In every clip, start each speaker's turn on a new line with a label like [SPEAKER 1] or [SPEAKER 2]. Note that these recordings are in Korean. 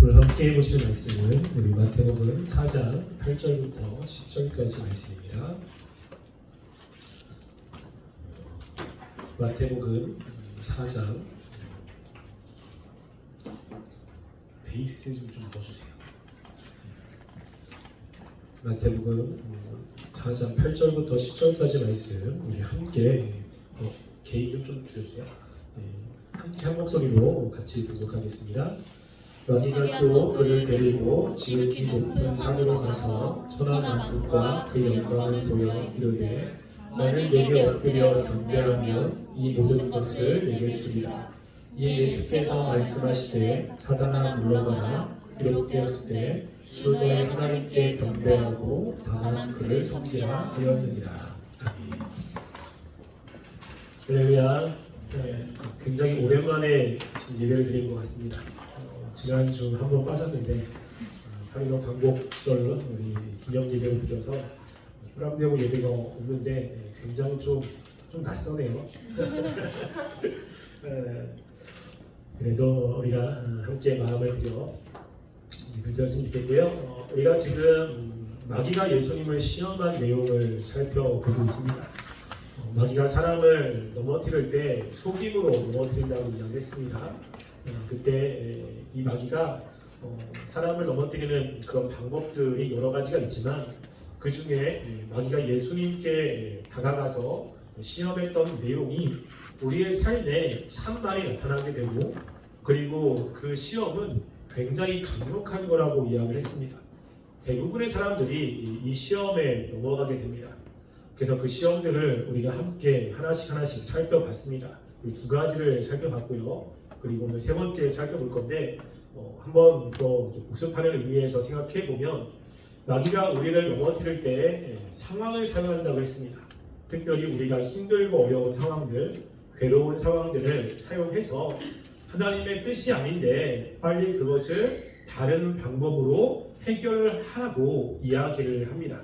[SPEAKER 1] 오늘 함께 해보실 말씀은 우리 마태복음 4장 8절부터 10절까지 말씀입니다. 마태복음 4장 베이스 좀 넣어주세요. 마태복음 4장 8절부터 10절까지 말씀 우리 함께 개인 좀 줄여주세요. 함께 한 목소리로 같이 교독하겠습니다. 마귀가 또 그를 데리고 지극히 높은 산으로 가서 천하만국과 그 영광을 보여 이르되 나는 내게 엎드려 경배하면 이 모든 것을 내게 주리라. 이에 예수께서 말씀하시되 사단아 물러가라. 기록되었을 때 주 너의 하나님께 경배하고 다만 그를 섬기라 하였느니라. 할렐루야. 굉장히 오랜만에 지금 예배를 드린 것 같습니다. 지난주 한 번 빠졌는데 8일로 광복절로 우리 기념 예배를 드려서 후람되고 예배가 없는데 굉장히 좀 낯서네요. 그래도 우리가 함께 마음을 들여 예배를 드렸으면 좋겠고요. 우리가 지금 마귀가 예수님을 시험한 내용을 살펴보고 있습니다. 마귀가 사람을 넘어뜨릴 때 속임으로 넘어뜨린다고 이야기했습니다. 그때 이 마귀가 사람을 넘어뜨리는 그런 방법들이 여러 가지가 있지만 그 중에 마귀가 예수님께 다가가서 시험했던 내용이 우리의 삶에 참 많이 나타나게 되고 그리고 그 시험은 굉장히 강력한 거라고 이야기를 했습니다. 대부분의 사람들이 이 시험에 넘어가게 됩니다. 그래서 그 시험들을 우리가 함께 하나씩 살펴봤습니다. 두 가지를 살펴봤고요. 그리고 오늘 세 번째 살펴볼 건데 한 번 더 복습하는 의미에서 생각해 보면 마귀가 우리를 넘어뜨릴 때 상황을 사용한다고 했습니다. 특별히 우리가 힘들고 어려운 상황들, 괴로운 상황들을 사용해서 하나님의 뜻이 아닌데 빨리 그것을 다른 방법으로 해결하고 이야기를 합니다.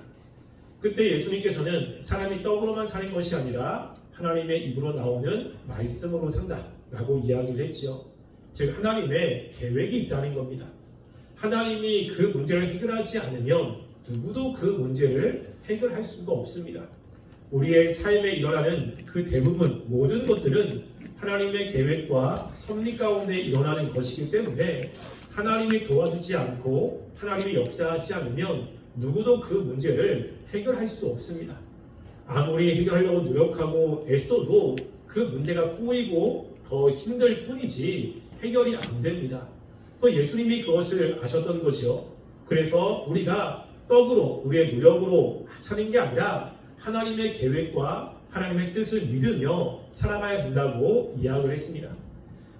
[SPEAKER 1] 그때 예수님께서는 사람이 떡으로만 사는 것이 아니라 하나님의 입으로 나오는 말씀으로 산다라고 이야기를 했지요. 즉 하나님의 계획이 있다는 겁니다. 하나님이 그 문제를 해결하지 않으면 누구도 그 문제를 해결할 수가 없습니다. 우리의 삶에 일어나는 그 대부분 모든 것들은 하나님의 계획과 섭리 가운데 일어나는 것이기 때문에 하나님이 도와주지 않고 하나님이 역사하지 않으면 누구도 그 문제를 해결할 수 없습니다. 아무리 해결하려고 노력하고 애써도 그 문제가 꼬이고 더 힘들 뿐이지 해결이 안 됩니다. 예수님이 그것을 아셨던 거죠. 그래서 우리가 떡으로 우리의 노력으로 사는 게 아니라 하나님의 계획과 하나님의 뜻을 믿으며 살아가야 된다고 이야기를 했습니다.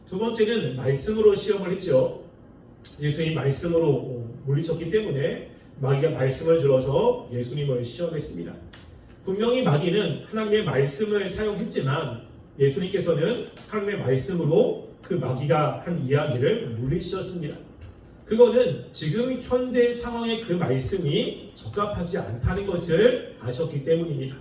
[SPEAKER 1] 두 번째는 말씀으로 시험을 했죠. 예수님이 말씀으로 물리쳤기 때문에 마귀가 말씀을 들어서 예수님을 시험했습니다. 분명히 마귀는 하나님의 말씀을 사용했지만 예수님께서는 하나님의 말씀으로 그 마귀가 한 이야기를 물리치셨습니다. 그거는 지금 현재 상황의 그 말씀이 적합하지 않다는 것을 아셨기 때문입니다.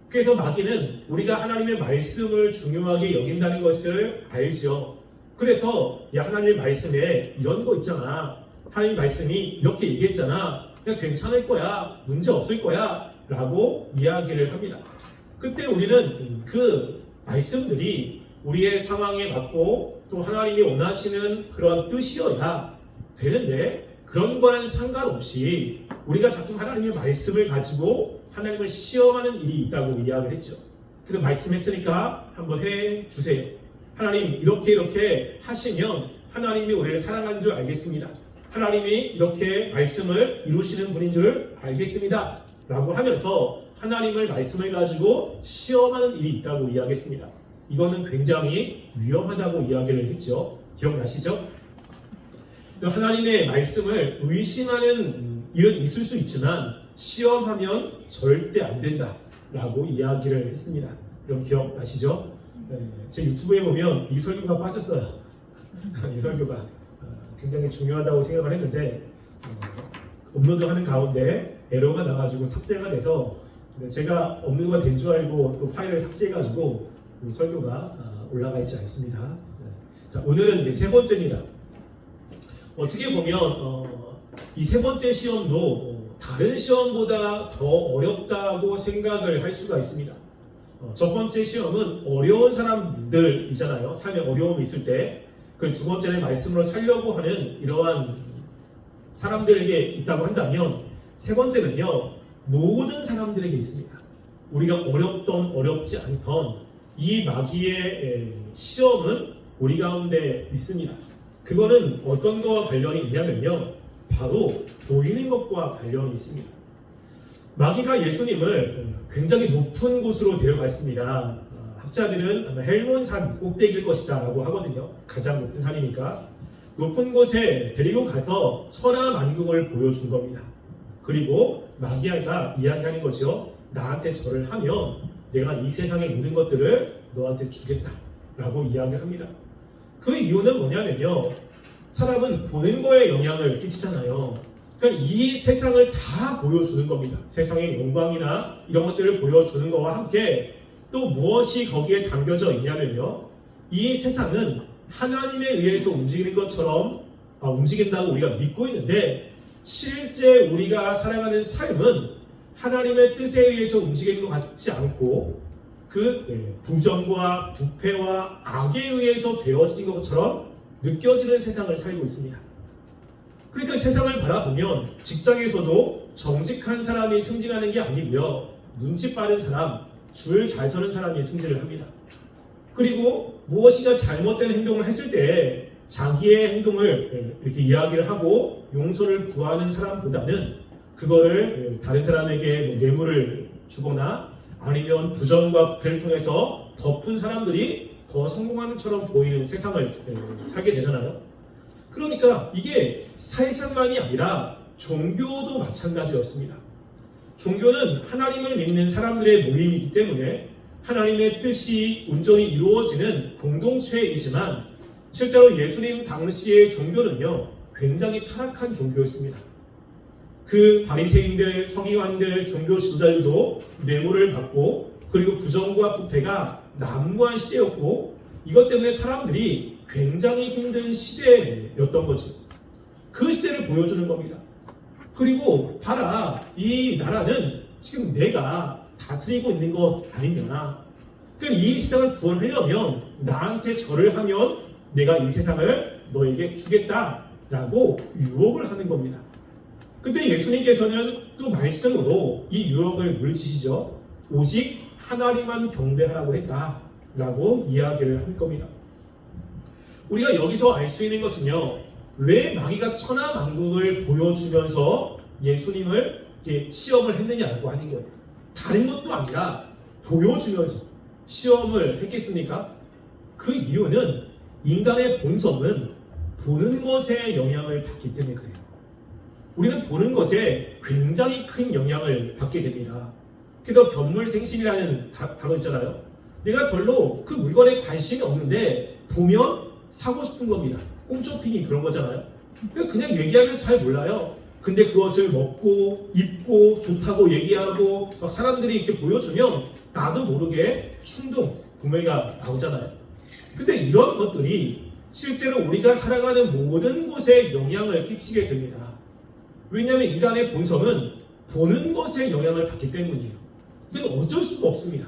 [SPEAKER 1] 그래서 마귀는 우리가 하나님의 말씀을 중요하게 여긴다는 것을 알죠. 그래서 야 하나님의 말씀에 이런 거 있잖아. 하나님 말씀이 이렇게 얘기했잖아. 그냥 괜찮을 거야. 문제 없을 거야. 라고 이야기를 합니다. 그때 우리는 그 말씀들이 우리의 상황에 맞고 또 하나님이 원하시는 그런 뜻이어야 되는데 그런 거는 상관없이 우리가 자꾸 하나님의 말씀을 가지고 하나님을 시험하는 일이 있다고 이야기를 했죠. 그래서 말씀했으니까 한번 해주세요. 하나님 이렇게 하시면 하나님이 우리를 사랑하는 줄 알겠습니다. 하나님이 이렇게 말씀을 이루시는 분인 줄 알겠습니다. 라고 하면서 하나님을 말씀을 가지고 시험하는 일이 있다고 이야기했습니다. 이거는 굉장히 위험하다고 이야기를 했죠. 기억나시죠? 하나님의 말씀을 의심하는 일은 있을 수 있지만 시험하면 절대 안 된다 라고 이야기를 했습니다. 여러분 기억나시죠? 제 유튜브에 보면 이 설교가 빠졌어요. 이 설교가 굉장히 중요하다고 생각을 했는데 업로드하는 가운데 에러가 나가지고 삭제가 돼서 제가 업로드가 된 줄 알고 또 파일을 삭제해가지고 설교가 올라가 있지 않습니다. 자, 오늘은 세 번째입니다. 어떻게 보면 이 세 번째 시험도 다른 시험보다 더 어렵다고 생각을 할 수가 있습니다. 첫 번째 시험은 어려운 사람들이잖아요. 삶에 어려움이 있을 때. 그 두 번째는 말씀으로 살려고 하는 이러한 사람들에게 있다고 한다면, 세 번째는요, 모든 사람들에게 있습니다. 우리가 어렵던 어렵지 않던 이 마귀의 시험은 우리 가운데 있습니다. 그거는 어떤 거와 관련이 있냐면요, 바로 보이는 것과 관련이 있습니다. 마귀가 예수님을 굉장히 높은 곳으로 데려갔습니다. 학자들은 아마 헬몬산 꼭대기일 것이다 라고 하거든요. 가장 높은 산이니까. 높은 곳에 데리고 가서 천하만국을 보여준 겁니다. 그리고 마귀가 이야기하는 거죠. 나한테 절을 하면 내가 이 세상의 모든 것들을 너한테 주겠다 라고 이야기를 합니다. 그 이유는 뭐냐면요, 사람은 보는 거에 영향을 끼치잖아요. 그러니까 이 세상을 다 보여주는 겁니다. 세상의 영광이나 이런 것들을 보여주는 것과 함께 또 무엇이 거기에 담겨져 있냐면요, 이 세상은 하나님에 의해서 움직이는 것처럼 움직인다고 우리가 믿고 있는데, 실제 우리가 살아가는 삶은 하나님의 뜻에 의해서 움직이는 것 같지 않고 그 부정과 부패와 악에 의해서 되어진 것처럼 느껴지는 세상을 살고 있습니다. 그러니까 세상을 바라보면 직장에서도 정직한 사람이 승진하는 게 아니고요, 눈치 빠른 사람, 줄 잘 서는 사람이 승진을 합니다. 그리고 무엇인가 잘못된 행동을 했을 때 자기의 행동을 이렇게 이야기를 하고 용서를 구하는 사람보다는 그거를 다른 사람에게 뇌물을 주거나 아니면 부정과 부패를 통해서 덮은 사람들이 더 성공하는 것처럼 보이는 세상을 살게 되잖아요. 그러니까 이게 세상만이 아니라 종교도 마찬가지였습니다. 종교는 하나님을 믿는 사람들의 모임이기 때문에 하나님의 뜻이 온전히 이루어지는 공동체이지만, 실제로 예수님 당시의 종교는요, 굉장히 타락한 종교였습니다. 그 바리새인들, 서기관들, 종교 지도자들도 뇌물을 받고, 그리고 부정과 부패가 난무한 시대였고, 이것 때문에 사람들이 굉장히 힘든 시대였던 거죠. 그 시대를 보여주는 겁니다. 그리고 봐라, 이 나라는 지금 내가 다스리고 있는 것 아니냐. 그럼 이 세상을 구원하려면 나한테 절을 하면 내가 이 세상을 너에게 주겠다라고 유혹을 하는 겁니다. 근데 예수님께서는 또 말씀으로 이 유혹을 물리치시죠. 오직 하나님만 경배하라고 했다라고 이야기를 할 겁니다. 우리가 여기서 알 수 있는 것은요, 왜 마귀가 천하만국을 보여주면서 예수님을 시험을 했느냐고 하는 거예요. 다른 것도 아니라 보여주면서 시험을 했겠습니까? 그 이유는 인간의 본성은 보는 것에 영향을 받기 때문에 그래요. 우리는 보는 것에 굉장히 큰 영향을 받게 됩니다. 그래서 견물생심이라는 단어 있잖아요. 내가 별로 그 물건에 관심이 없는데 보면 사고 싶은 겁니다. 홈쇼핑이 그런 거잖아요. 그냥 얘기하면 잘 몰라요. 근데 그것을 먹고 입고 좋다고 얘기하고 막 사람들이 이렇게 보여주면 나도 모르게 충동 구매가 나오잖아요. 근데 이런 것들이 실제로 우리가 살아가는 모든 곳에 영향을 끼치게 됩니다. 왜냐하면 인간의 본성은 보는 것에 영향을 받기 때문이에요. 이건 어쩔 수가 없습니다.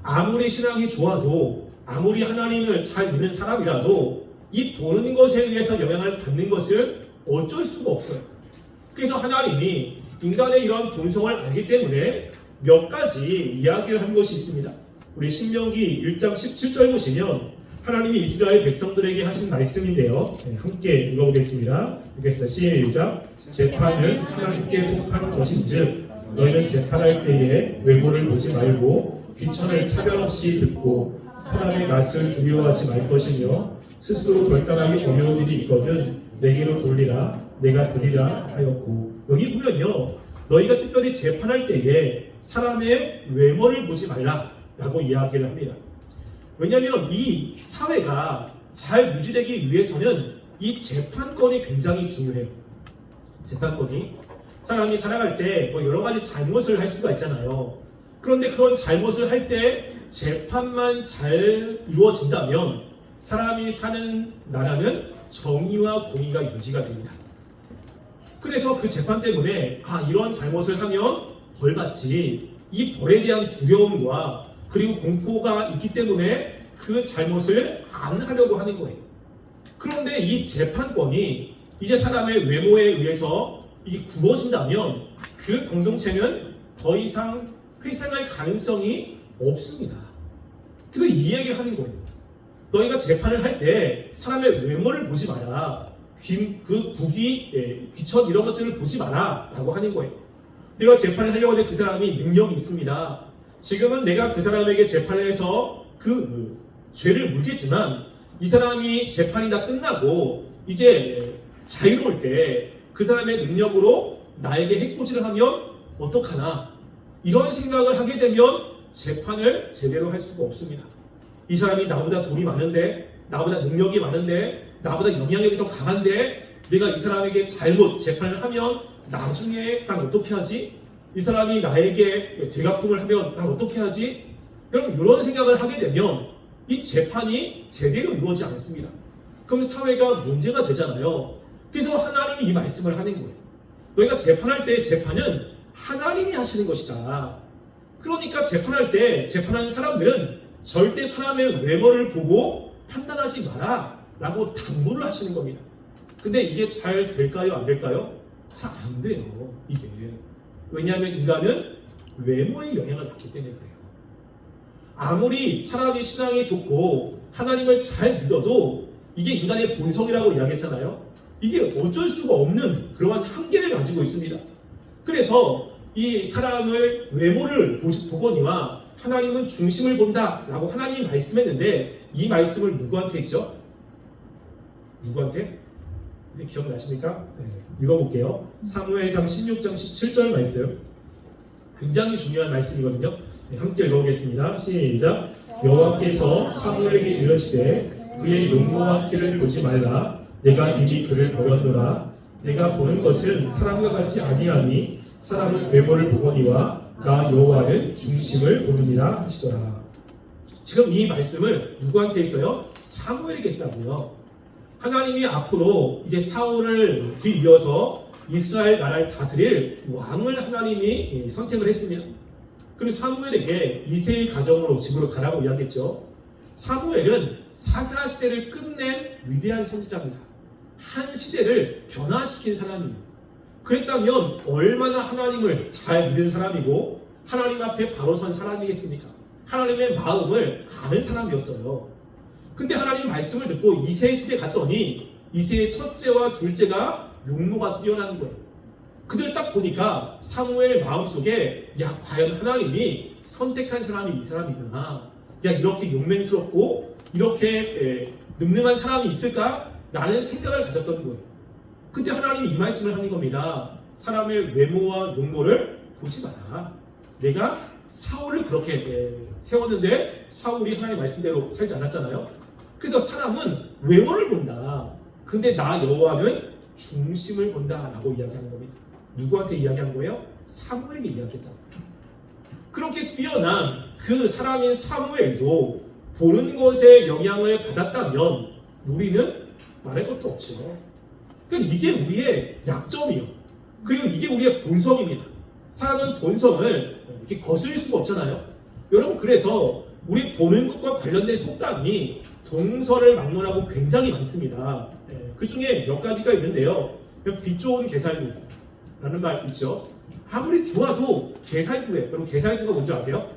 [SPEAKER 1] 아무리 신앙이 좋아도, 아무리 하나님을 잘 믿는 사람이라도 이 보는 것에 의해서 영향을 받는 것은 어쩔 수가 없어요. 그래서 하나님이 인간의 이러한 본성을 알기 때문에 몇 가지 이야기를 한 것이 있습니다. 우리 신명기 1장 17절 보시면 하나님이 이스라엘 백성들에게 하신 말씀인데요, 함께 읽어보겠습니다. 읽겠습니다. 시작. 재판은 하나님께 속한 것인즉 너희는 재판할 때에 외모를 보지 말고 귀천을 차별 없이 듣고 사람의 낯을 두려워하지 말 것이며 스스로 결단하기 어려운 일이 있거든 내게로 돌리라, 내가 들리라 하였고, 여기 보면요, 너희가 특별히 재판할 때에 사람의 외모를 보지 말라라고 이야기를 합니다. 왜냐하면 이 사회가 잘 유지되기 위해서는 이 재판권이 굉장히 중요해요. 재판권이 사람이 살아갈 때 뭐 여러 가지 잘못을 할 수가 있잖아요. 그런데 그런 잘못을 할 때 재판만 잘 이루어진다면 사람이 사는 나라는 정의와 공의가 유지가 됩니다. 그래서 그 재판 때문에 이런 잘못을 하면 벌 받지, 이 벌에 대한 두려움과 그리고 공포가 있기 때문에 그 잘못을 안 하려고 하는 거예요. 그런데 이 재판권이 이제 사람의 외모에 의해서 이게 굽어진다면 그 공동체는 더 이상 회생할 가능성이 없습니다. 그래서 이 얘기를 하는 거예요. 너희가 재판을 할 때 사람의 외모를 보지 마라. 그 부귀, 귀천 이런 것들을 보지 마라 라고 하는 거예요. 내가 재판을 하려고 하는데 그 사람이 능력이 있습니다. 지금은 내가 그 사람에게 재판을 해서 그 죄를 물겠지만 이 사람이 재판이 다 끝나고 이제 자유로울 때 그 사람의 능력으로 나에게 해코지를 하면 어떡하나, 이런 생각을 하게 되면 재판을 제대로 할 수가 없습니다. 이 사람이 나보다 돈이 많은데, 나보다 능력이 많은데, 나보다 영향력이 더 강한데 내가 이 사람에게 잘못 재판을 하면 나중에 난 어떻게 하지? 이 사람이 나에게 되갚음을 하면 난 어떻게 하지? 여러분, 이런 생각을 하게 되면 이 재판이 제대로 이루어지지 않습니다. 그럼 사회가 문제가 되잖아요. 그래서 하나님이 이 말씀을 하는 거예요. 너희가 재판할 때 재판은 하나님이 하시는 것이다. 그러니까 재판할 때 재판하는 사람들은 절대 사람의 외모를 보고 판단하지 마라 라고 당부를 하시는 겁니다. 근데 이게 잘 될까요? 안 될까요? 잘 안 돼요. 이게. 왜냐하면 인간은 외모의 영향을 받기 때문에 그래요. 아무리 사람이 신앙이 좋고 하나님을 잘 믿어도 이게 인간의 본성이라고 이야기했잖아요. 이게 어쩔 수가 없는 그러한 한계를 가지고 있습니다. 그래서 이 사람을 외모를 보거니와 하나님은 중심을 본다라고 하나님이 말씀했는데, 이 말씀을 누구한테 했죠? 누구한테? 기억나십니까? 읽어볼게요. 사무엘상 16장 17절 말씀. 굉장히 중요한 말씀이거든요. 함께 읽어보겠습니다. 시작. 여호와께서 사무엘에게 이르시되 그의 용모와 키를 보지 말라. 내가 이미 그를 버렸노라. 내가 보는 것은 사람과 같지 아니하니 사람은 외모를 보거니와 나 여호와는 중심을 보느니라 하시더라. 지금 이 말씀을 누구한테 했어요? 사무엘에게 했다고요. 하나님이 앞으로 이제 사울을 뒤이어서 이스라엘 나라를 다스릴 왕을 하나님이 선택을 했습니다. 그리고 사무엘에게 이새의 가정으로 집으로 가라고 이야기했죠. 사무엘은 사사 시대를 끝낸 위대한 선지자입니다. 한 시대를 변화시킨 사람이에요. 그랬다면 얼마나 하나님을 잘 믿은 사람이고 하나님 앞에 바로 선 사람이겠습니까? 하나님의 마음을 아는 사람이었어요. 근데 하나님 말씀을 듣고 이새의 시대 갔더니 이새의 첫째와 둘째가 용모가 뛰어난 거예요. 그들 딱 보니까 사무엘 마음속에 과연 하나님이 선택한 사람이 이 사람이구나. 이렇게 용맹스럽고 이렇게 능능한 사람이 있을까? 라는 생각을 가졌던 거예요. 근데 하나님이 이 말씀을 하는 겁니다. 사람의 외모와 용모를 보지 마라. 내가 사울을 그렇게 세웠는데 사울이 하나님 말씀대로 살지 않았잖아요. 그래서 사람은 외모를 본다. 근데 나 여호와는 중심을 본다라고 이야기하는 겁니다. 누구한테 이야기한 거예요? 사무엘에게 이야기했다고. 그렇게 뛰어난 그 사람인 사무엘도 보는 것에 영향을 받았다면 우리는 말할 것도 없죠. 그러니까 이게 우리의 약점이요. 그리고 이게 우리의 본성입니다. 사람은 본성을 이렇게 거스릴 수가 없잖아요. 여러분, 그래서 우리 보는 것과 관련된 속담이 동서를 막론하고 굉장히 많습니다. 그 중에 몇 가지가 있는데요. 빛 좋은 게살구라는 말 있죠. 아무리 좋아도 게살구에, 여러분 게살구가 뭔지 아세요?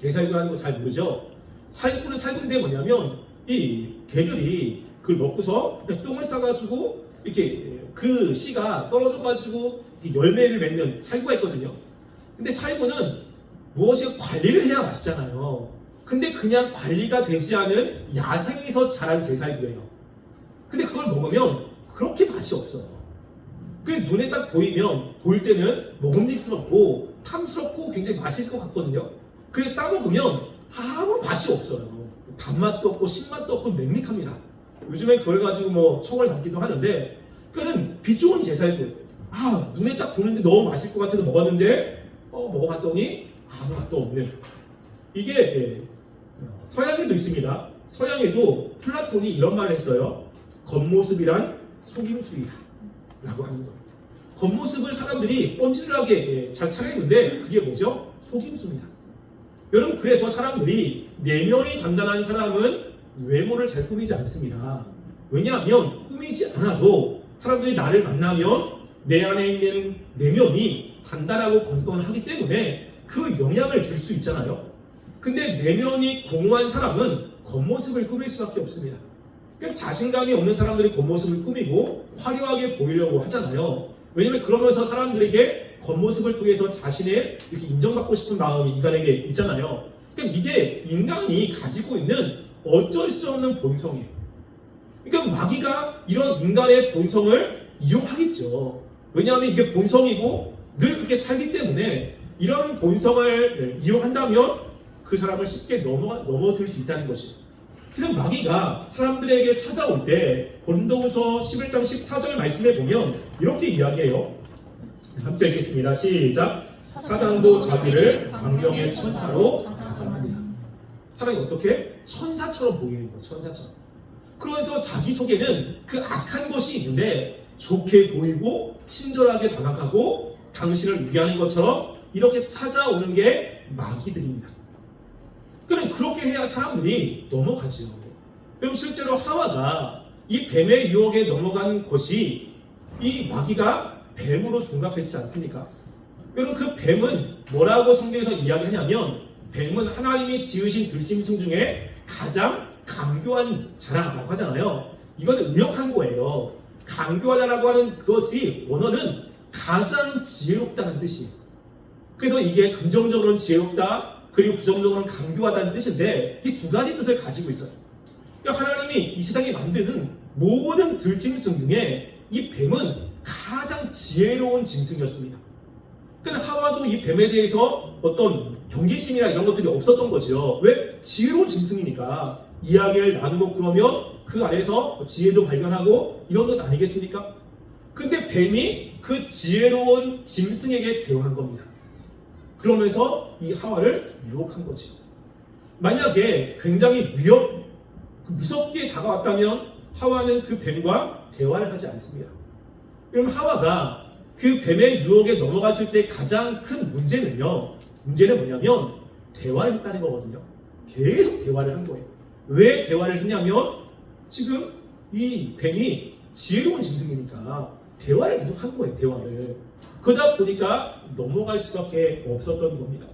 [SPEAKER 1] 게살구라는 거 잘 모르죠? 살구는 살구인데 뭐냐면 이 개들이 그걸 먹고서 똥을 싸가지고 이렇게 그 씨가 떨어져가지고 열매를 맺는 살구가 있거든요. 근데 살구는 무엇이 관리를 해야 맛있잖아요. 근데 그냥 관리가 되지 않은 야생에서 자란 게살구예요. 근데 그걸 먹으면 그렇게 맛이 없어요. 그게 눈에 딱 보이면 볼 때는 먹음직스럽고 탐스럽고 굉장히 맛있을 것 같거든요. 그게 따먹으면 아무 맛이 없어요. 단맛도 없고 신맛도 없고 맹릭합니다. 요즘에 그걸 가지고 청을 담기도 하는데, 그는 빛 좋은 게살구. 눈에 딱 보는데 너무 맛있을 것 같아서 먹었는데 먹어봤더니 아무 맛도 없는. 이게 서양에도 있습니다. 서양에도 플라톤이 이런 말을 했어요. 겉모습이란 속임수이다 라고 하는 거예요. 겉모습을 사람들이 뻔질하게 잘 차려입는데 그게 뭐죠? 속임수입니다. 여러분, 그래서 사람들이 내면이 단단한 사람은 외모를 잘 꾸미지 않습니다. 왜냐하면 꾸미지 않아도 사람들이 나를 만나면 내 안에 있는 내면이 단단하고 건건하기 때문에 그 영향을 줄 수 있잖아요. 근데 내면이 공허한 사람은 겉모습을 꾸밀 수밖에 없습니다. 그러니까 자신감이 없는 사람들이 겉모습을 꾸미고 화려하게 보이려고 하잖아요. 왜냐면 그러면서 사람들에게 겉모습을 통해서 자신의 이렇게 인정받고 싶은 마음이 인간에게 있잖아요. 그러니까 이게 인간이 가지고 있는 어쩔 수 없는 본성이에요. 그러니까 마귀가 이런 인간의 본성을 이용하겠죠. 왜냐하면 이게 본성이고 늘 그렇게 살기 때문에 이런 본성을 이용한다면 그 사람을 쉽게 넘어들 수 있다는 것이죠. 그래서 마귀가 사람들에게 찾아올 때 고린도후서 11장 14절 말씀에 보면 이렇게 이야기해요. 함께 읽겠습니다. 시작. 사단도 자기를 광명의 천사로 가장합니다. 사람이 어떻게? 천사처럼 보이는 거예요. 천사처럼. 그러면서 자기 속에는 그 악한 것이 있는데 좋게 보이고 친절하게 다가가고 당신을 위하는 것처럼 이렇게 찾아오는 게 마귀들입니다. 그럼 그렇게 해야 사람들이 넘어가죠. 그럼 실제로 하와가 이 뱀의 유혹에 넘어간 것이 이 마귀가 뱀으로 둔갑했지 않습니까? 여러분, 그 뱀은 뭐라고 성경에서 이야기하냐면 뱀은 하나님이 지으신 들짐승 중에 가장 강교한 자라고 하잖아요. 이건 의역한 거예요. 강교하다라고 하는 그것이 원어는 가장 지혜롭다는 뜻이에요. 그래서 이게 긍정적으로는 지혜롭다, 그리고 부정적으로는 강교하다는 뜻인데 이 두 가지 뜻을 가지고 있어요. 그러니까 하나님이 이 세상에 만드는 모든 들짐승 중에 이 뱀은 가장 지혜로운 짐승이었습니다. 그러니까 하와도 이 뱀에 대해서 어떤 경계심이나 이런 것들이 없었던 거죠. 왜? 지혜로운 짐승이니까 이야기를 나누고 그러면 그 안에서 지혜도 발견하고 이런 것 아니겠습니까? 근데 뱀이 그 지혜로운 짐승에게 대응한 겁니다. 그러면서 이 하와를 유혹한 거죠. 만약에 굉장히 무섭게 다가왔다면 하와는 그 뱀과 대화를 하지 않습니다. 그럼 하와가 그 뱀의 유혹에 넘어갔을 때 가장 큰 문제는 뭐냐면 대화를 했다는 거거든요. 계속 대화를 한 거예요. 왜 대화를 했냐면 지금 이 뱀이 지혜로운 짐승이니까 대화를 계속 한 거예요. 대화를. 그러다 보니까 넘어갈 수밖에 없었던 겁니다.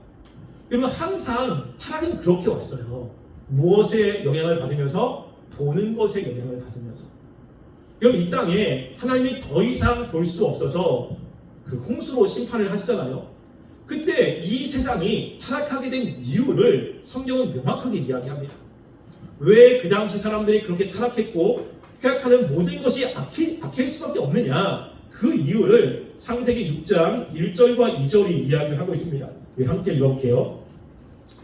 [SPEAKER 1] 여러분, 항상 타락은 그렇게 왔어요. 무엇에 영향을 받으면서? 보는 것에 영향을 받으면서. 여러분, 이 땅에 하나님이 더 이상 볼 수 없어서 그 홍수로 심판을 하시잖아요. 근데 이 세상이 타락하게 된 이유를 성경은 명확하게 이야기합니다. 왜 그 당시 사람들이 그렇게 타락했고 생각하는 모든 것이 악할 수밖에 없느냐? 그 이유를 창세기 6장 1절과 2절이 이야기를 하고 있습니다. 우리 함께 읽어볼게요.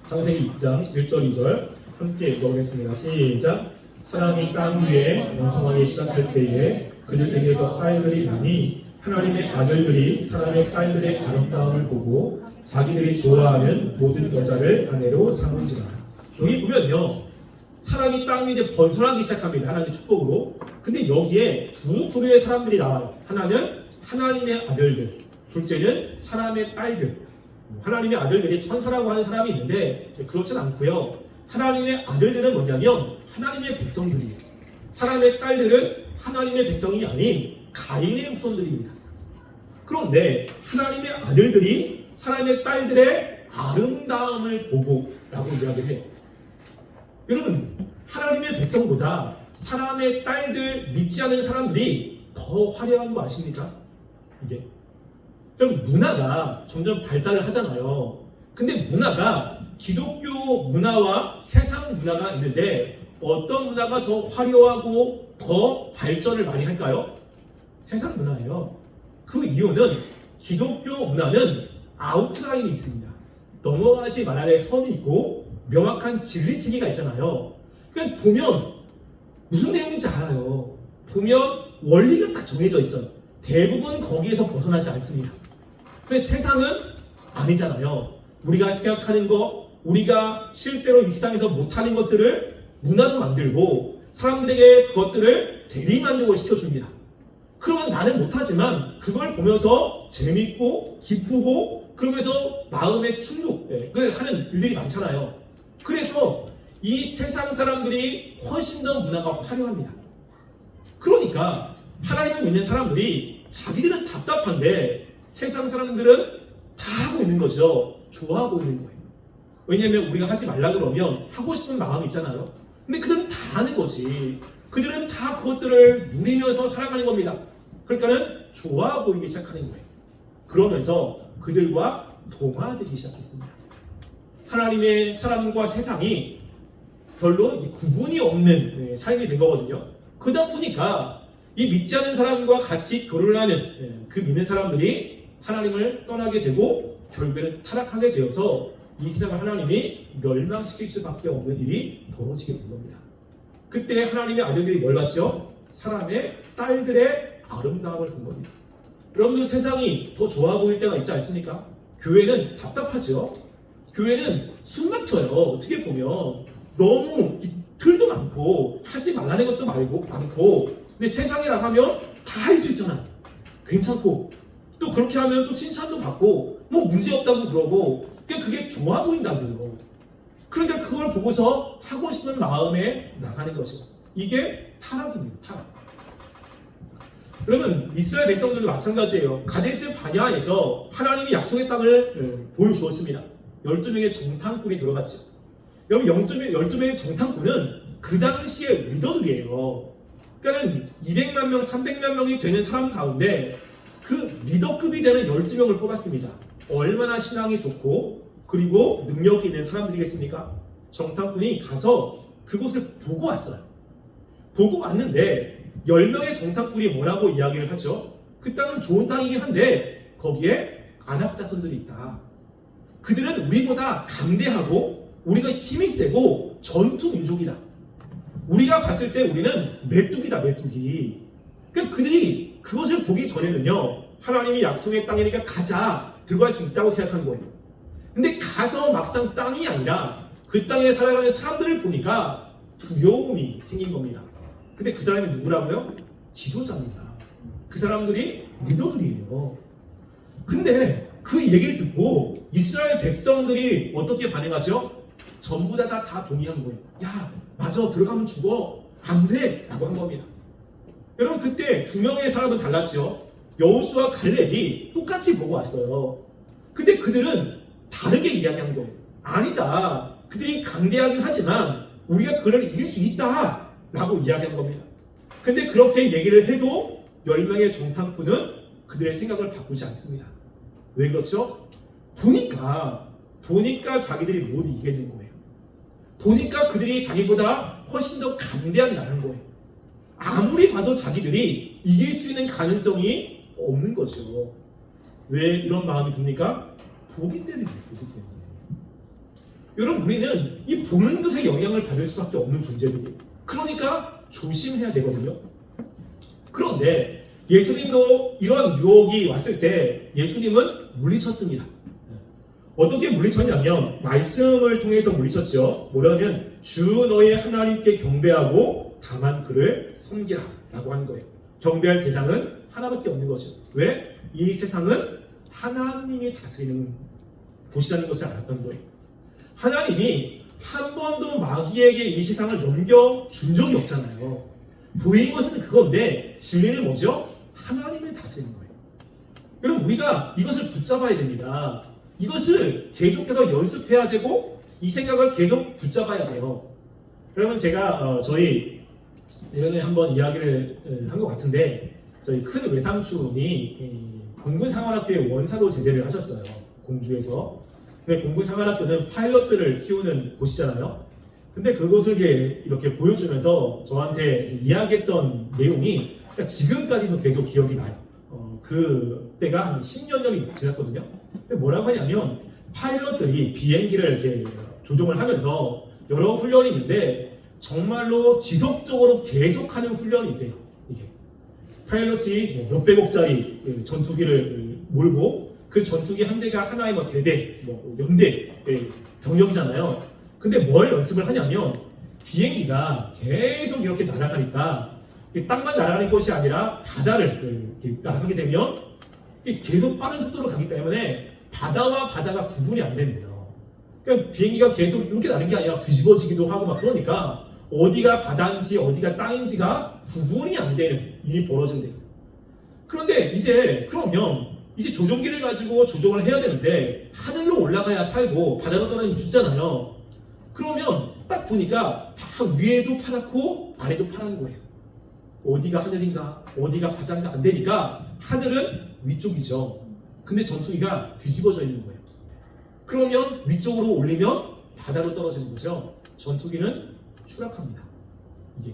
[SPEAKER 1] 창세기 6장 1절 2절 함께 읽어보겠습니다. 시작. 사람이 땅 위에 번성하기 시작할 때에 그들에게서 딸들이 나니 하나님의 아들들이 사람의 딸들의 아름다움을 보고 자기들이 좋아하는 모든 여자를 아내로 삼은지라. 여기 보면요, 사람이 땅 위에 이제 번성하기 시작합니다. 하나님의 축복으로. 근데 여기에 두 부류의 사람들이 나와요. 하나는 하나님의 아들들, 둘째는 사람의 딸들. 하나님의 아들들이 천사라고 하는 사람이 있는데 그렇진 않고요. 하나님의 아들들은 뭐냐면 하나님의 백성들이에요. 사람의 딸들은 하나님의 백성이 아닌 가인의 후손들입니다. 그런데 하나님의 아들들이 사람의 딸들의 아름다움을 보고 라고 이야기를 해요. 여러분, 하나님의 백성보다 사람의 딸들, 믿지 않는 사람들이 더 화려한 거 아십니까? 이게. 그럼 문화가 점점 발달을 하잖아요. 근데 문화가 기독교 문화와 세상 문화가 있는데 어떤 문화가 더 화려하고 더 발전을 많이 할까요? 세상 문화예요. 그 이유는 기독교 문화는 아웃라인이 있습니다. 넘어가지 말아야 선이 있고 명확한 진리체계가 있잖아요. 그러니까 보면 무슨 내용인지 알아요. 보면 원리가 딱 정해져 있어요. 대부분 거기에서 벗어나지 않습니다. 근데 세상은 아니잖아요. 우리가 생각하는 거, 우리가 실제로 이 세상에서 못하는 것들을 문화도 만들고 사람들에게 그것들을
[SPEAKER 2] 대리만족을 시켜줍니다. 그러면 나는 못하지만 그걸 보면서 재밌고 기쁘고 그러면서 마음의 충족을 하는 일들이 많잖아요. 그래서 이 세상 사람들이 훨씬 더 문화가 화려합니다. 그러니까 하나님을 믿는 사람들이 자기들은 답답한데 세상 사람들은 다 하고 있는 거죠. 좋아하고 있는 거예요. 왜냐하면 우리가 하지 말라 그러면 하고 싶은 마음이 있잖아요. 근데 그들은 다 하는 거지. 그들은 다 그것들을 누리면서 살아가는 겁니다. 그러니까는 좋아 보이기 시작하는 거예요. 그러면서 그들과 동화되기 시작했습니다. 하나님의 사람과 세상이 별로 구분이 없는 삶이 된 거거든요. 그러다 보니까 이 믿지 않는 사람과 같이 결혼하는 그 믿는 사람들이 하나님을 떠나게 되고 결국에는 타락하게 되어서 이 세상을 하나님이 멸망시킬 수밖에 없는 일이 벌어지게 된 겁니다. 그때 하나님의 아들들이 뭘 봤죠? 사람의 딸들의 아름다움을 본 겁니다. 여러분들 세상이 더 좋아 보일 때가 있지 않습니까? 교회는 답답하죠. 교회는 숨 막혀요. 어떻게 보면 너무 틀도 많고 하지 말라는 것도 많고 근데 세상에 나가면 다 할 수 있잖아. 괜찮고 또 그렇게 하면 또 칭찬도 받고 뭐 문제 없다고 그러고 그냥 그게 좋아 보인다고요. 그러니까 그걸 보고서 하고 싶은 마음에 나가는 거죠. 이게 타락입니다. 타락. 여러분 이스라엘 백성들도 마찬가지예요. 가데스 바냐에서 하나님이 약속의 땅을 보여주었습니다. 12명의 정탐꾼이 들어갔죠. 여러분 12명의 정탐꾼은 그 당시의 리더들이에요. 그러니까 200만 명, 300만 명이 되는 사람 가운데 그 리더급이 되는 12명을 뽑았습니다. 얼마나 신앙이 좋고 그리고 능력이 있는 사람들이겠습니까? 정탐꾼이 가서 그곳을 보고 왔어요. 보고 왔는데 10명의 정탐꾼이 뭐라고 이야기를 하죠? 그 땅은 좋은 땅이긴 한데 거기에 안악자손들이 있다. 그들은 우리보다 강대하고 우리가 힘이 세고 전투 민족이다. 우리가 봤을 때 우리는 메뚜기다, 메뚜기. 그러니까 그들이 그것을 보기 전에는요, 하나님이 약속의 땅이니까 가자, 들어갈 수 있다고 생각한 거예요. 근데 가서 막상 땅이 아니라 그 땅에 살아가는 사람들을 보니까 두려움이 생긴 겁니다. 근데 그 사람이 누구라고요? 지도자입니다. 그 사람들이 리더들이에요. 근데 그 얘기를 듣고 이스라엘 백성들이 어떻게 반응하죠? 전부 다 동의한 거예요. 야, 맞아, 들어가면 죽어. 안 돼! 라고 한 겁니다. 여러분, 그때 두 명의 사람은 달랐죠. 여호수아와 갈렙이 똑같이 보고 왔어요. 근데 그들은 다르게 이야기한 거예요. 아니다. 그들이 강대하긴 하지만 우리가 그를 이길 수 있다. 라고 이야기한 겁니다. 근데 그렇게 얘기를 해도 10명의 정탐꾼은 그들의 생각을 바꾸지 않습니다. 왜 그렇죠? 보니까 자기들이 못 이기겠는 거예요. 보니까 그들이 자기보다 훨씬 더 강대한 나라인 거예요. 아무리 봐도 자기들이 이길 수 있는 가능성이 없는 거죠. 왜 이런 마음이 듭니까? 보기 때문에. 여러분, 우리는 이 보는 것에 영향을 받을 수밖에 없는 존재들이에요. 그러니까 조심해야 되거든요. 그런데 예수님도 이런 유혹이 왔을 때 예수님은 물리쳤습니다. 어떻게 물리쳤냐면 말씀을 통해서 물리쳤죠. 뭐라면 주 너의 하나님께 경배하고 다만 그를 섬기라 라고 하는 거예요. 경배할 대상은 하나밖에 없는 거죠. 왜? 이 세상은 하나님이 다스리는 곳이라는 것을 알았던 거예요. 하나님이 한 번도 마귀에게 이 세상을 넘겨준 적이 없잖아요. 보이는 것은 그건데 진리는 뭐죠? 하나님이 다스리는 거예요. 여러분, 우리가 이것을 붙잡아야 됩니다. 이것을 계속해서 연습해야 되고 이 생각을 계속 붙잡아야 돼요. 여러분, 제가 저희 예전에 한번 이야기를 한 것 같은데 저희 큰 외삼촌이 공군상관학교에 원사로 제대를 하셨어요. 공주에서. 근데 공군상관학교는 파일럿들을 키우는 곳이잖아요. 근데 그곳을 이렇게 보여주면서 저한테 이야기했던 내용이 지금까지도 계속 기억이 나요. 그때가 한 10년 전이 지났거든요. 근데 뭐라고 하냐면 파일럿들이 비행기를 이렇게 조종을 하면서 여러 훈련이 있는데 정말로 지속적으로 계속하는 훈련이 있대요. 이게 파일럿이 몇백억짜리 전투기를 몰고 그 전투기 한 대가 하나의 대대, 연대 병력이잖아요. 근데 뭘 연습을 하냐면 비행기가 계속 이렇게 날아가니까 땅만 날아가는 것이 아니라 바다를 날아가게 되면 계속 빠른 속도로 가기 때문에 바다와 바다가 구분이 안 됩니다. 그러니까 비행기가 계속 이렇게 나는 게 아니라 뒤집어지기도 하고 막 그러니까 어디가 바다인지 어디가 땅인지가 구분이 안 되는 일이 벌어진대요. 그런데 그러면 이제 조종기를 가지고 조종을 해야 되는데 하늘로 올라가야 살고 바다로 떨어지면 죽잖아요. 그러면 딱 보니까 다 위에도 파랗고 아래도 파란 거예요. 어디가 하늘인가 어디가 바다인가 안 되니까 하늘은 위쪽이죠. 근데 전투기가 뒤집어져 있는 거예요. 그러면 위쪽으로 올리면 바다로 떨어지는 거죠. 전투기는 추락합니다. 이게.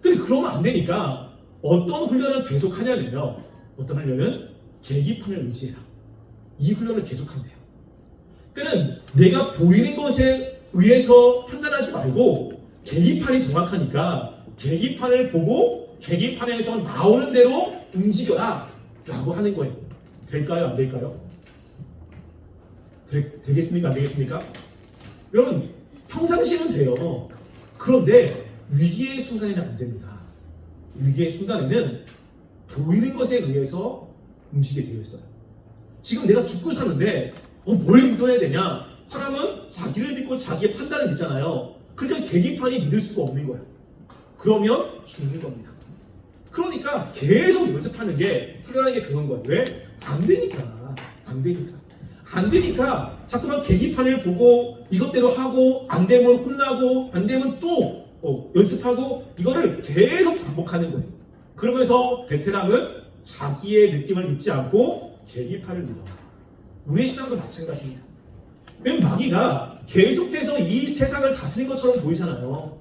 [SPEAKER 2] 근데 그러면 안 되니까 어떤 훈련을 계속 하냐면요. 어떤 훈련은 계기판을 의지해라. 이 훈련을 계속한대요. 그러니까 내가 보이는 것에 의해서 판단하지 말고 계기판이 정확하니까 계기판을 보고 계기판에서 나오는 대로 움직여라 라고 하는 거예요. 될까요? 안 될까요? 되겠습니까? 안 되겠습니까? 여러분 평상시에는 돼요. 그런데 위기의 순간에는 안 됩니다. 위기의 순간에는 보이는 것에 의해서 움직이게 되어 있어요. 지금 내가 죽고 사는데 뭘 믿어야 되냐? 사람은 자기를 믿고 자기의 판단을 믿잖아요. 그러니까 계기판이 믿을 수가 없는 거예요. 그러면 죽는 겁니다. 그러니까 계속 연습하는 게 훈련하는 게 그런 거예요. 왜? 안 되니까 자꾸만 계기판을 보고 이것대로 하고 안 되면 혼나고 안 되면 또 연습하고 이거를 계속 반복하는 거예요. 그러면서 베테랑은 자기의 느낌을 믿지 않고 계기판을 믿어. 우리의 신앙도 마찬가지입니다. 왜 마귀가 계속해서 이 세상을 다스린 것처럼 보이잖아요.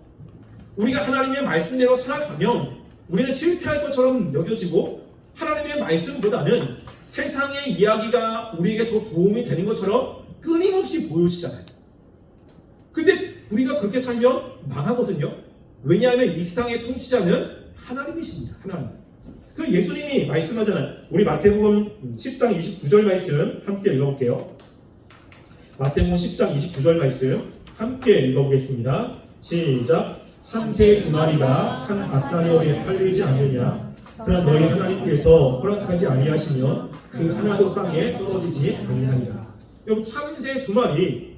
[SPEAKER 2] 우리가 하나님의 말씀대로 살아가면 우리는 실패할 것처럼 여겨지고 하나님의 말씀보다는 세상의 이야기가 우리에게 더 도움이 되는 것처럼 끊임없이 보여지잖아요. 근데 우리가 그렇게 살면 망하거든요. 왜냐하면 이 세상의 통치자는 하나님이십니다. 하나님. 그 예수님이 말씀하잖아요. 우리 마태복음 10장 29절 말씀 함께 읽어볼게요. 마태복음 10장 29절 말씀 함께 읽어보겠습니다. 시작. 참새 두 마리가 한 밭사료에 팔리지 않느냐. 그러나 너희 하나님께서 허락하지 아니하시면 그 하나도 땅에 떨어지지 아니하리라. 여러분 참새 두 마리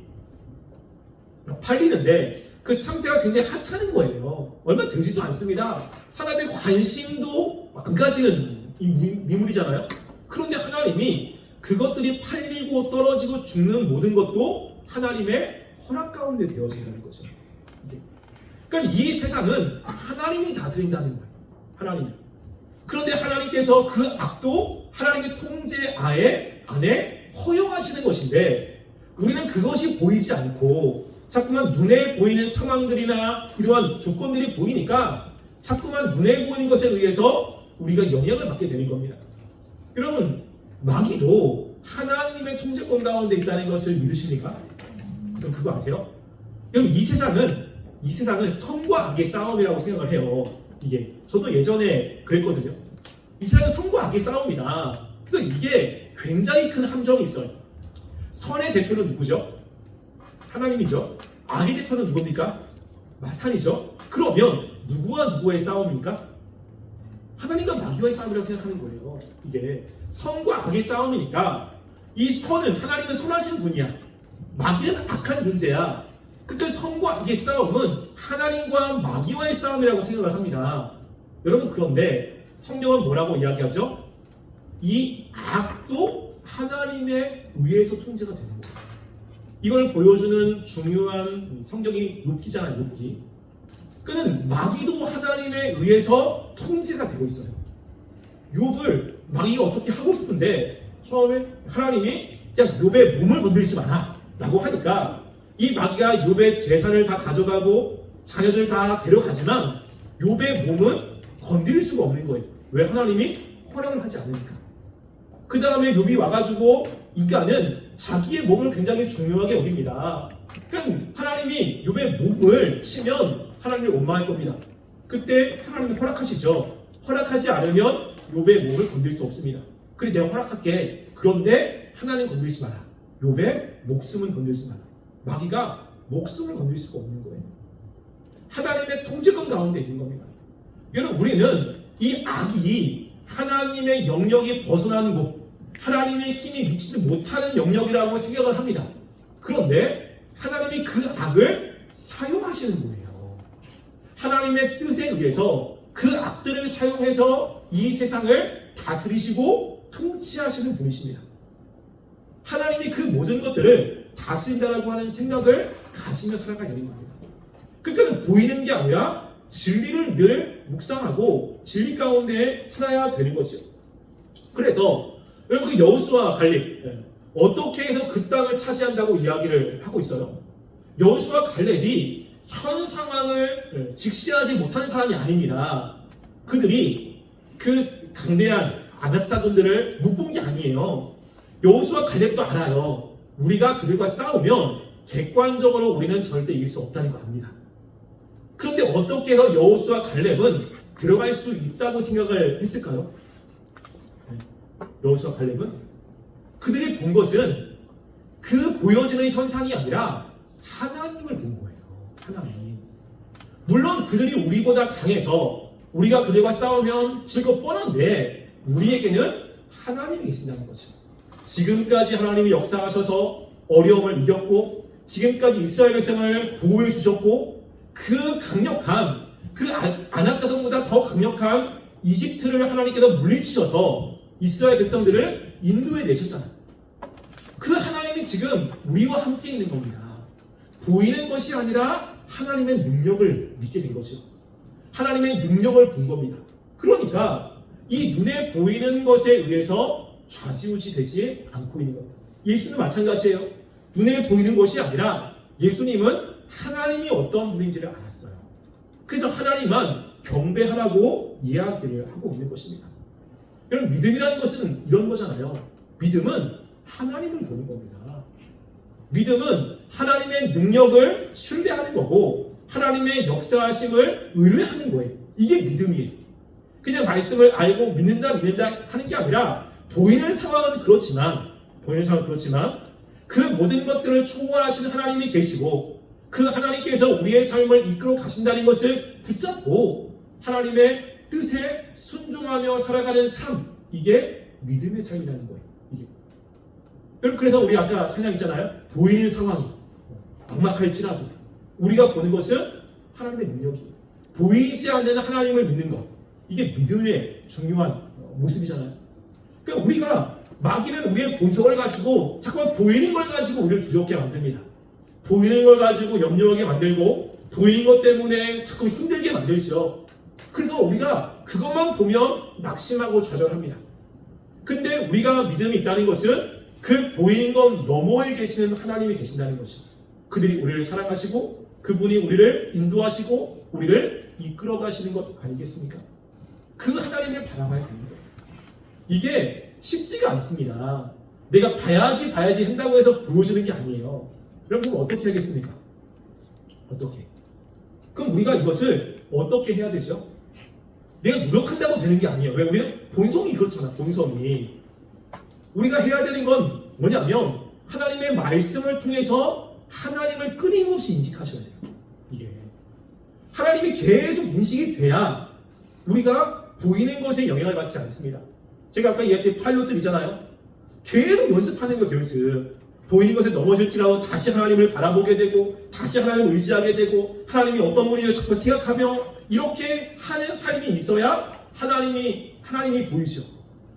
[SPEAKER 2] 팔리는데 그 참새가 굉장히 하찮은 거예요. 얼마 되지도 않습니다. 사람의 관심도 안 가지는 이 미물이잖아요. 그런데 하나님이 그것들이 팔리고 떨어지고 죽는 모든 것도 하나님의 허락 가운데 되어진다는 거죠. 그러니까 이 세상은 하나님이 다스린다는 거예요. 하나님. 그런데 하나님께서 그 악도 하나님의 통제 안에 허용하시는 것인데 우리는 그것이 보이지 않고 자꾸만 눈에 보이는 상황들이나 이러한 조건들이 보이니까 자꾸만 눈에 보이는 것에 의해서 우리가 영향을 받게 되는 겁니다. 여러분 마귀도 하나님의 통제권 가운데 있다는 것을 믿으십니까? 그럼 그거 아세요? 여러분 이 세상은 선과 악의 싸움이라고 생각을 해요. 이게 저도 예전에 그랬거든요. 이 세상은 선과 악의 싸움이다. 그래서 이게 굉장히 큰 함정이 있어요. 선의 대표는 누구죠? 하나님이죠. 악의 대표는 누굽니까? 마탄이죠. 그러면 누구와 누구의 싸움입니까? 하나님과 마귀와의 싸움이라고 생각하는 거예요. 이게 선과 악의 싸움이니까 이 선은 하나님은 선하신 분이야. 마귀는 악한 존재야. 그때 선과 악의 싸움은 하나님과 마귀와의 싸움이라고 생각을 합니다. 여러분 그런데 성경은 뭐라고 이야기하죠? 이 악도 하나님에 의해서 통제가 되는 거예요. 이걸 보여주는 중요한 성경이 욥기잖아요. 욥기. 그는 마귀도 하나님에 의해서 통제가 되고 있어요. 욥을 마귀가 어떻게 하고 싶은데 처음에 하나님이 야 욥의 몸을 건드리지 마라 라고 하니까 이 마귀가 욥의 재산을 다 가져가고 자녀들 다 데려가지만 욥의 몸은 건드릴 수가 없는 거예요. 왜? 하나님이 허락을 하지 않으니까. 그 다음에 욥이 와가지고 인간은 자기의 몸을 굉장히 중요하게 여깁니다. 그러니까 하나님이 욥의 몸을 치면 하나님이 원망할 겁니다. 그때 하나님이 허락하시죠. 허락하지 않으면 욥의 몸을 건들 수 없습니다. 그래 내가 허락할게. 그런데 하나님 건들지 마라. 욥의 목숨은 건들지 마라. 마귀가 목숨을 건들 수가 없는 거예요. 하나님의 통제권 가운데 있는 겁니다. 여러분, 우리는 이 악이 하나님의 영역이 벗어나는 곳, 하나님의 힘이 미치지 못하는 영역이라고 생각을 합니다. 그런데 하나님이 그 악을 사용하시는 거예요. 하나님의 뜻에 의해서 그 악들을 사용해서 이 세상을 다스리시고 통치하시는 분이십니다. 하나님이 그 모든 것들을 다스린다라고 하는 생각을 가지며 살아가야 되는 겁니다. 그러니까 보이는 게 아니라 진리를 늘 묵상하고 진리 가운데 살아야 되는 거죠. 그래서 여러분, 그 여호수아 갈렙 어떻게 해서 그 땅을 차지한다고 이야기를 하고 있어요. 여호수아 갈렙이 현 상황을 직시하지 못하는 사람이 아닙니다. 그들이 그 강대한 아낙사돈들을 못 본 게 아니에요. 여호수아 갈렙도 알아요. 우리가 그들과 싸우면 객관적으로 우리는 절대 이길 수 없다는 거 압니다. 그런데 어떻게 해서 여호수아 갈렙은 들어갈 수 있다고 생각을 했을까요? 여호수아 갈렙은 그들이 본 것은 그 보여지는 현상이 아니라 하나님을 본 거예요. 하나님. 물론 그들이 우리보다 강해서 우리가 그들과 싸우면 질 것 뻔한데 우리에게는 하나님이 계신다는 거죠. 지금까지 하나님이 역사하셔서 어려움을 이겼고 지금까지 이스라엘 백성을 보호해 주셨고 그 강력한 그 아낙자손보다 더 강력한 이집트를 하나님께서 물리치셔서 이스라엘 백성들을 인도해 내셨잖아요. 그 하나님이 지금 우리와 함께 있는 겁니다. 보이는 것이 아니라 하나님의 능력을 믿게 된 거죠. 하나님의 능력을 본 겁니다. 그러니까 이 눈에 보이는 것에 의해서 좌지우지 되지 않고 있는 겁니다. 예수는 마찬가지예요. 눈에 보이는 것이 아니라 예수님은 하나님이 어떤 분인지를 알았어요. 그래서 하나님만 경배하라고 이야기를 하고 있는 것입니다. 여러분, 믿음이라는 것은 이런 거잖아요. 믿음은 하나님을 보는 겁니다. 믿음은 하나님의 능력을 신뢰하는 거고 하나님의 역사하심을 의뢰하는 거예요. 이게 믿음이에요. 그냥 말씀을 알고 믿는다 하는 게 아니라 보이는 상황은 그렇지만 그 모든 것들을 초월하시는 하나님이 계시고 그 하나님께서 우리의 삶을 이끌어 가신다는 것을 붙잡고 하나님의 뜻에 순종하며 살아가는 삶, 이게 믿음의 삶이라는 거예요. 이게. 여러분, 그래서 우리 아까 찬양 있잖아요. 보이는 상황이 막막할지라도 우리가 보는 것은 하나님의 능력이에요. 보이지 않는 하나님을 믿는 것, 이게 믿음의 중요한 모습이잖아요. 그러니까 우리가 마귀는 우리의 본성을 가지고 자꾸만 보이는 걸 가지고 우리를 두렵게 만듭니다. 보이는 걸 가지고 염려하게 만들고 보이는 것 때문에 자꾸 힘들게 만들죠. 그래서 우리가 그것만 보면 낙심하고 좌절합니다. 근데 우리가 믿음이 있다는 것은 그 보이는 것 너머에 계시는 하나님이 계신다는 거죠. 그들이 우리를 사랑하시고 그분이 우리를 인도하시고 우리를 이끌어 가시는 것 아니겠습니까? 그 하나님을 바라봐야 되는 거예요. 이게 쉽지가 않습니다. 내가 봐야지 한다고 해서 보여주는 게 아니에요. 여러분, 그럼 어떻게 하겠습니까? 어떻게? 그럼 우리가 이것을 어떻게 해야 되죠? 내가 노력한다고 되는 게 아니에요. 왜? 우리는 본성이 그렇잖아. 본성이. 우리가 해야 되는 건 뭐냐면 하나님의 말씀을 통해서 하나님을 끊임없이 인식하셔야 돼요. 이게 하나님이 계속 인식이 돼야 우리가 보이는 것에 영향을 받지 않습니다. 제가 아까 얘기했던 파일럿들 있잖아요. 계속 연습하는 거예요. 연습. 보이는 것에 넘어질지라도 다시 하나님을 바라보게 되고 다시 하나님을 의지하게 되고 하나님이 어떤 분인지 자꾸 생각하며 이렇게 하는 삶이 있어야 하나님이 보이죠.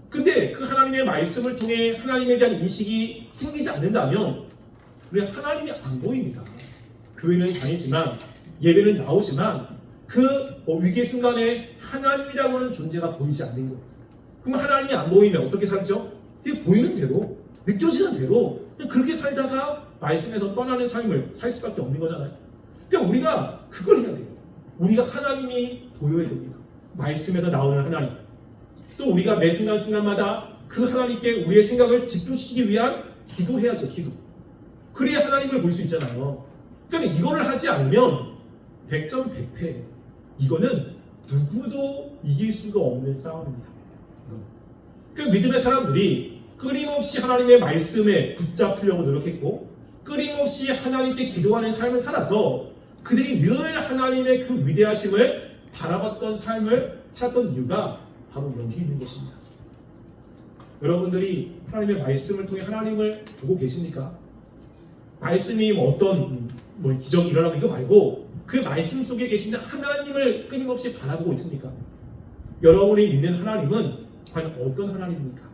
[SPEAKER 2] 근데 그 하나님의 말씀을 통해 하나님에 대한 인식이 생기지 않는다면 우리 하나님이 안 보입니다. 교회는 다니지만 예배는 나오지만 그 위기의 순간에 하나님이라고 하는 존재가 보이지 않는 거예요. 그럼 하나님이 안 보이면 어떻게 살죠? 보이는 대로, 느껴지는 대로 그렇게 살다가 말씀에서 떠나는 삶을 살 수밖에 없는 거잖아요. 그러니까 우리가 그걸 해야 돼요. 우리가 하나님이 보여야 됩니다. 말씀에서 나오는 하나님. 또 우리가 매 순간순간마다 그 하나님께 우리의 생각을 집중시키기 위한 기도해야죠. 기도. 그래야 하나님을 볼 수 있잖아요. 그러니까 이거를 하지 않으면 100점 100패. 이거는 누구도 이길 수가 없는 싸움입니다. 그 믿음의 사람들이 끊임없이 하나님의 말씀에 붙잡으려고 노력했고 끊임없이 하나님께 기도하는 삶을 살아서 그들이 늘 하나님의 그 위대하심을 바라봤던 삶을 살았던 이유가 바로 여기 있는 것입니다. 여러분들이 하나님의 말씀을 통해 하나님을 보고 계십니까? 말씀이 어떤 기적이 일어나고 이거 말고 그 말씀 속에 계신 하나님을 끊임없이 바라보고 있습니까? 여러분이 믿는 하나님은 과연 어떤 하나님입니까?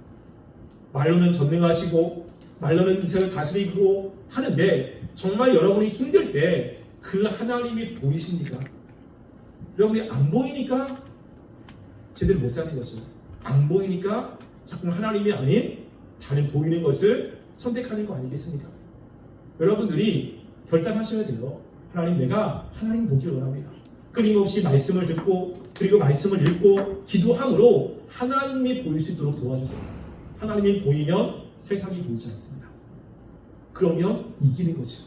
[SPEAKER 2] 말로는 전능하시고 말로는 인생을 다스리고 하는데 정말 여러분이 힘들 때 그 하나님이 보이십니까? 여러분이 안 보이니까 제대로 못 사는 거죠. 안 보이니까 자꾸 하나님이 아닌 다른 보이는 것을 선택하는 거 아니겠습니까? 여러분들이 결단하셔야 돼요. 하나님, 내가 하나님 보기를 원합니다. 끊임없이 말씀을 듣고 그리고 말씀을 읽고 기도함으로 하나님이 보일 수 있도록 도와주세요. 하나님이 보이면 세상이 보이지 않습니다. 그러면 이기는 거죠.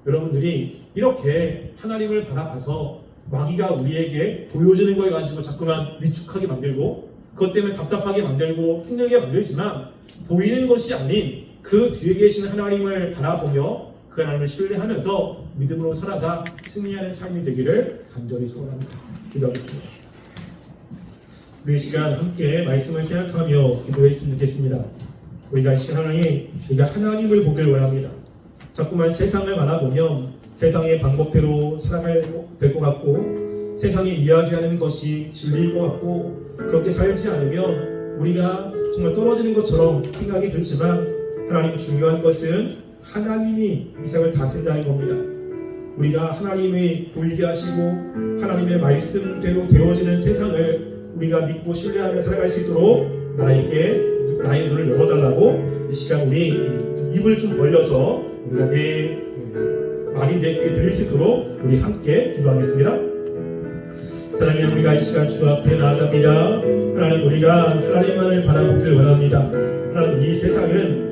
[SPEAKER 2] 여러분들이 이렇게 하나님을 바라봐서 마귀가 우리에게 보여주는 걸 가지고 자꾸만 위축하게 만들고 그것 때문에 답답하게 만들고 힘들게 만들지만 보이는 것이 아닌 그 뒤에 계신 하나님을 바라보며 그 하나님을 신뢰하면서 믿음으로 살아가 승리하는 삶이 되기를 간절히 소원합니다. 기도하겠습니다. 우리 시간 함께 말씀을 생각하며 기도했으면 좋겠습니다. 우리가 이 시간 우리가 하나님을 보길 원합니다. 자꾸만 세상을 바라보면 세상의 방법대로 살아가야 될 것 같고 세상이 이야기하는 것이 진리일 것 같고 그렇게 살지 않으면 우리가 정말 떨어지는 것처럼 생각이 들지만 하나님 중요한 것은 하나님이 이 세상을 다스린다는 겁니다. 우리가 하나님이 보이게 하시고 하나님의 말씀대로 되어지는 세상을 우리가 믿고 신뢰하며 살아갈 수 있도록 나의 눈을 열어달라고 이 시간 우리 입을 좀 벌려서 우리가 말이 내 귀에 들릴 수 있도록 우리 함께 기도하겠습니다. 사랑하는 우리가 이 시간 주 앞에 나아갑니다. 하나님, 우리가 하나님만을 바라보길 원합니다. 하나님, 이 세상은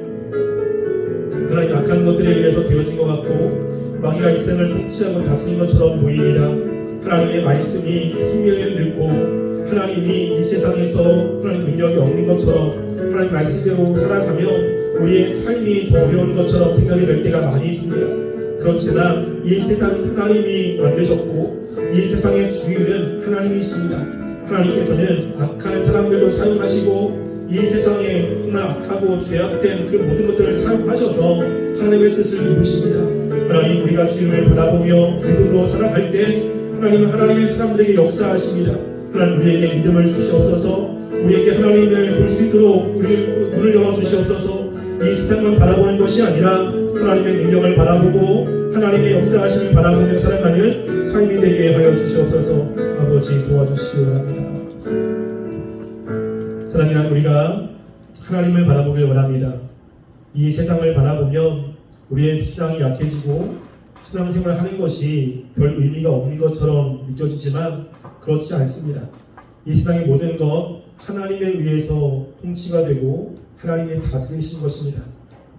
[SPEAKER 2] 하나님 악한 것들에 의해서 되어진 것 같고 마귀가 이 세상을 통치하고 다스린 것처럼 보입니다. 하나님의 말씀이 힘을 잃고 하나님이 이 세상에서 하나님 능력이 없는 것처럼 하나님 말씀대로 살아가면 우리의 삶이 더 어려운 것처럼 생각이 될 때가 많이 있습니다. 그렇지만 이 세상 하나님이 만드셨고 이 세상의 주인은 하나님이십니다. 하나님께서는 악한 사람들도 사용하시고 이 세상에 정말 악하고 죄악된 그 모든 것들을 사용하셔서 하나님의 뜻을 이루십니다. 하나님, 우리가 주님을 바라보며 믿음으로 살아갈 때 하나님은 하나님의 사람들에게 역사하십니다. 하나님, 우리에게 믿음을 주시옵소서. 우리에게 하나님을 볼 수 있도록 우리를 눈을 열어 주시옵소서. 이 세상만 바라보는 것이 아니라 하나님의 능력을 바라보고 하나님의 역사하심을 바라보며 살아가는 삶이 되게 하여 주시옵소서. 아버지, 도와주시기 원합니다. 사랑하는 우리가 하나님을 바라보길 원합니다. 이 세상을 바라보면 우리의 신앙이 약해지고 신앙생활을 하는 것이 별 의미가 없는 것처럼 느껴지지만 그렇지 않습니다. 이 세상의 모든 것 하나님에 의해서 통치가 되고 하나님이 다스리신 것입니다.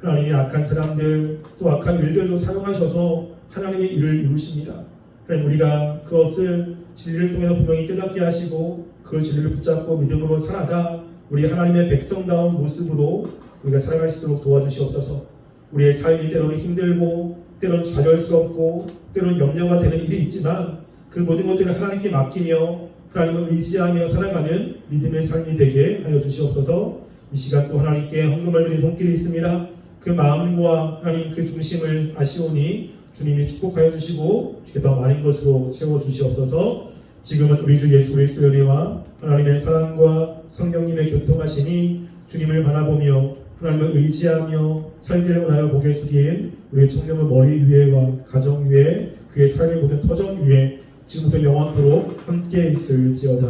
[SPEAKER 2] 하나님이 악한 사람들 또 악한 일들도 사용하셔서 하나님의 일을 이루십니다. 하나님, 우리가 그것을 진리를 통해서 분명히 깨닫게 하시고 그 진리를 붙잡고 믿음으로 살아가 우리 하나님의 백성다운 모습으로 우리가 살아갈 수 있도록 도와주시옵소서. 우리의 삶이 때로는 힘들고 때로는 좌절스럽고 때로는 염려가 되는 일이 있지만 그 모든 것들을 하나님께 맡기며 하나님을 의지하며 살아가는 믿음의 삶이 되게 하여 주시옵소서. 이 시간 또 하나님께 헌금을 드린 손길이 있습니다. 그 마음과 하나님 그 중심을 아시오니 주님이 축복하여 주시고 주께 더 많은 것으로 채워 주시옵소서. 지금은 우리 주 예수 그리스도의 은혜와 하나님의 사랑과 성령님의 교통하심이 주님을 바라보며 하나님을 의지하며 살기를 원하여 고개 숙인 우리의 청년의 머리 위에와 가정 위에 그의 삶의 모든 터전 위에 지금부터 영원토록 함께 있을지어다.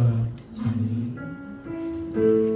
[SPEAKER 2] 아멘.